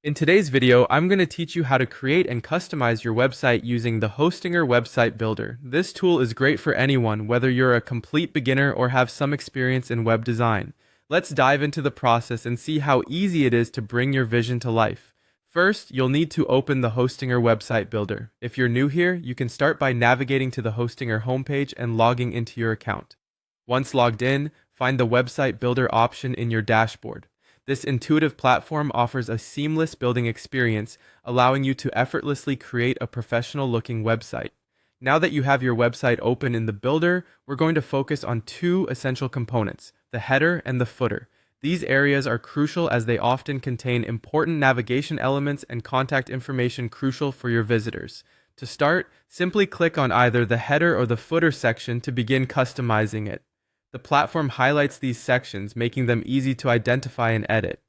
In today's video, I'm going to teach you how to create and customize your website using the Hostinger Website Builder. This tool is great for anyone, whether you're a complete beginner or have some experience in web design. Let's dive into the process and see how easy it is to bring your vision to life. First, you'll need to open the Hostinger Website Builder. If you're new here, you can start by navigating to the Hostinger homepage and logging into your account. Once logged in, find the Website Builder option in your dashboard. This intuitive platform offers a seamless building experience, allowing you to effortlessly create a professional-looking website. Now that you have your website open in the builder, we're going to focus on two essential components, the header and the footer. These areas are crucial as they often contain important navigation elements and contact information crucial for your visitors. To start, simply click on either the header or the footer section to begin customizing it. The platform highlights these sections, making them easy to identify and edit.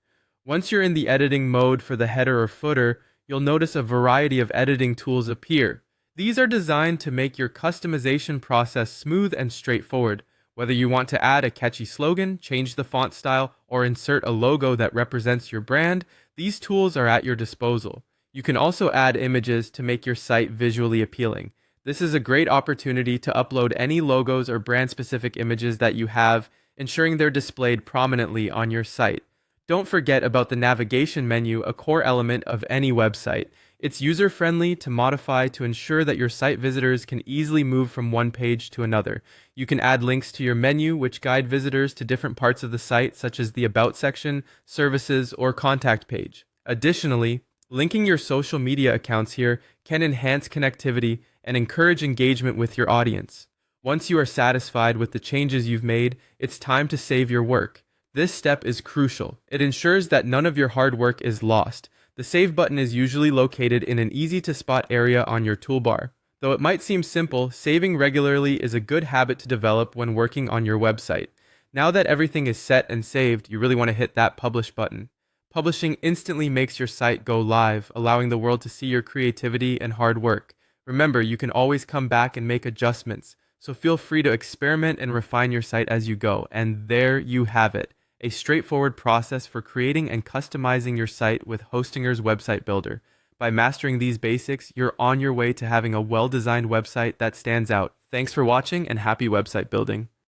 Once you're in the editing mode for the header or footer, you'll notice a variety of editing tools appear. These are designed to make your customization process smooth and straightforward. Whether you want to add a catchy slogan, change the font style, or insert a logo that represents your brand, these tools are at your disposal. You can also add images to make your site visually appealing. This is a great opportunity to upload any logos or brand-specific images that you have, ensuring they're displayed prominently on your site. Don't forget about the navigation menu, a core element of any website. It's user-friendly to modify to ensure that your site visitors can easily move from one page to another. You can add links to your menu, which guide visitors to different parts of the site, such as the About section, Services, or Contact page. Additionally, linking your social media accounts here can enhance connectivity and encourage engagement with your audience. Once you are satisfied with the changes you've made, it's time to save your work. This step is crucial. It ensures that none of your hard work is lost. The Save button is usually located in an easy-to-spot area on your toolbar. Though it might seem simple, saving regularly is a good habit to develop when working on your website. Now that everything is set and saved, you really want to hit that Publish button. Publishing instantly makes your site go live, allowing the world to see your creativity and hard work. Remember, you can always come back and make adjustments, so feel free to experiment and refine your site as you go. And there you have it, a straightforward process for creating and customizing your site with Hostinger's Website Builder. By mastering these basics, you're on your way to having a well-designed website that stands out. Thanks for watching and happy website building.